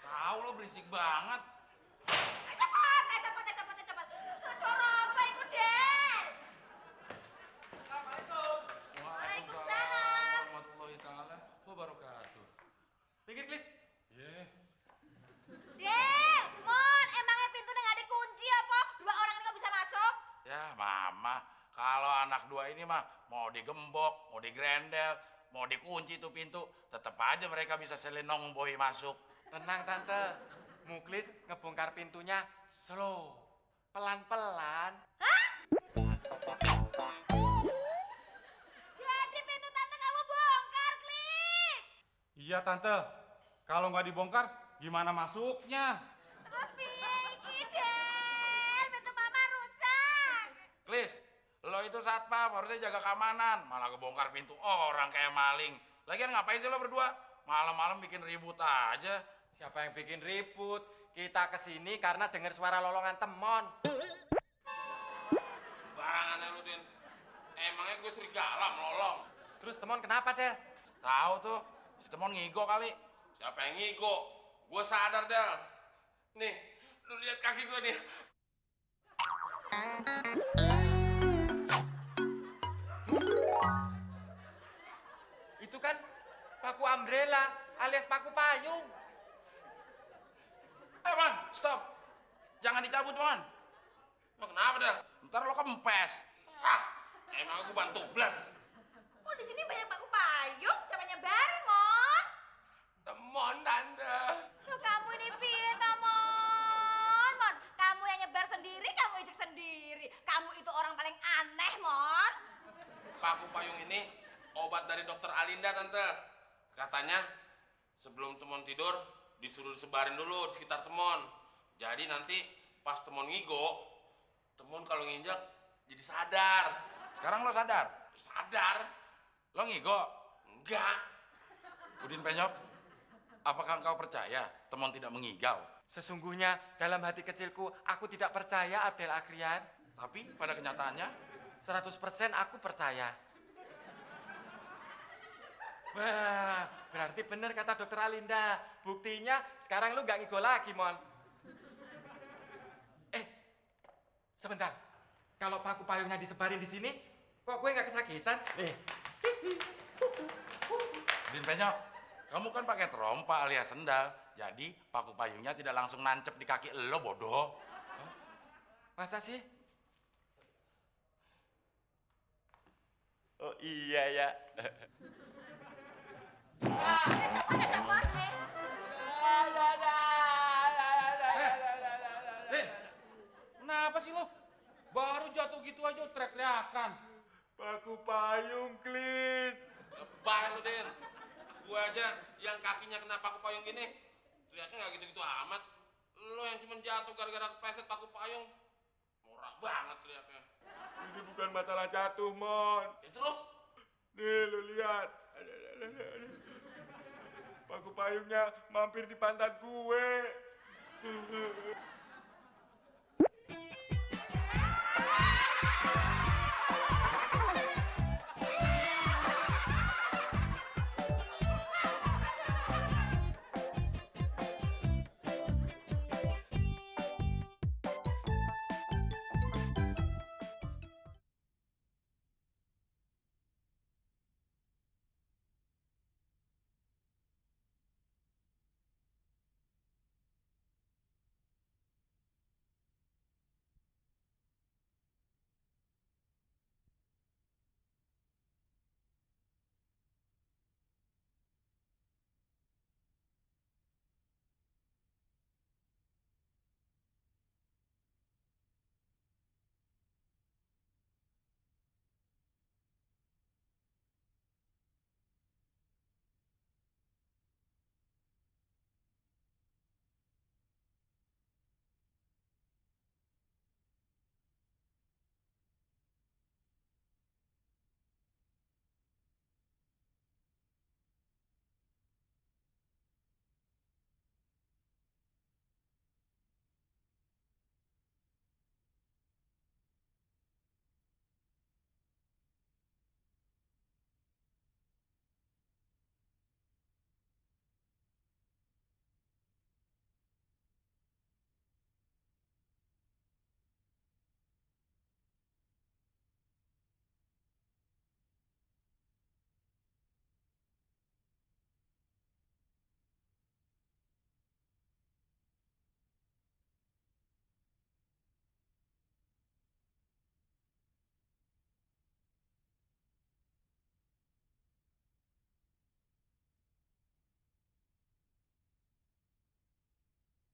Tahu lo berisik banget. Cepet. Suara apa itu, Den? Assalamualaikum. Waalaikumsalam. Warahmatullahi taala wabarakatuh. Pinggir, Klis. Iya. Den, Mon, emangnya pintu udah nggak dikunci apa? Dua orang ini nggak bisa masuk? Ya, Mama. Kalau anak dua ini mah mau digembok, mau digrendel, mau dikunci tuh pintu, tetap aja mereka bisa selenong boy masuk. Tenang Tante, Muklis ngebongkar pintunya slow, pelan-pelan. Jadi pintu tante kamu bongkar, Klis. Iya Tante, kalau nggak dibongkar gimana masuknya? Terus piye, Den? Pintu mama rusak. Klis, lo itu satpam, harusnya jaga keamanan, malah kebongkar pintu orang kayak maling. Lagian ngapain sih lo berdua? Malam-malam bikin ribut aja. Siapa yang bikin ribut? Kita kesini karena dengar suara lolongan temon. Barangan lu, Din. Emangnya gue serigala melolong? Terus temon kenapa, Del? Tahu tuh, si Temon ngigo kali. Siapa yang ngigo? Gue sadar, Del. Nih, lu lihat kaki gue nih. Itu kan paku umbrella alias paku payung. Mon, stop. Jangan dicabut, Mon. Emang kenapa, Del? Ntar lo kempes. Ah, emang gue bantu blas. Oh, di sini banyak paku payung. Siapa nyebarin, Mon? Temon, Tante. Loh, kamu ini piye, Mon? Kamu yang nyebar sendiri, kamu ijek sendiri. Kamu itu orang paling aneh, Mon. Paku payung ini obat dari dokter Alinda, Tante. Katanya sebelum Temon tidur disuruh disebarin dulu di sekitar Temon. Jadi nanti pas Temon ngigo, Temon kalau nginjak jadi sadar. Sekarang lo sadar? Sadar? Lo ngigo? Enggak. Udin Penyok, apakah engkau percaya Temon tidak mengigau? Sesungguhnya dalam hati kecilku aku tidak percaya Abdel Akrian. Tapi pada kenyataannya, 100% aku percaya. Wah, berarti benar kata dokter Alinda. Buktinya sekarang lu gak ngigo lagi, Mon. Sebentar. Kalau paku payungnya disebarin di sini, kok gue gak kesakitan? Nih. Udin Penyok, kamu kan pakai terompa alias sendal. Jadi paku payungnya tidak langsung nancep di kaki lo, bodoh. Masa sih? Oh iya ya. Rin, kenapa sih lo? Baru jatuh gitu aja teriak-teriakan. Paku payung, Klis. Lebay lu, Din. Gua aja yang kakinya kena paku payung gini, teriaknya nggak gitu-gitu amat. Lo yang cuma jatuh gara-gara kepleset paku payung, norak banget teriaknya. Ini bukan masalah jatuh, Mon. Ya terus? Nih, lu lihat. Ada. Paku payungnya mampir di pantat gue.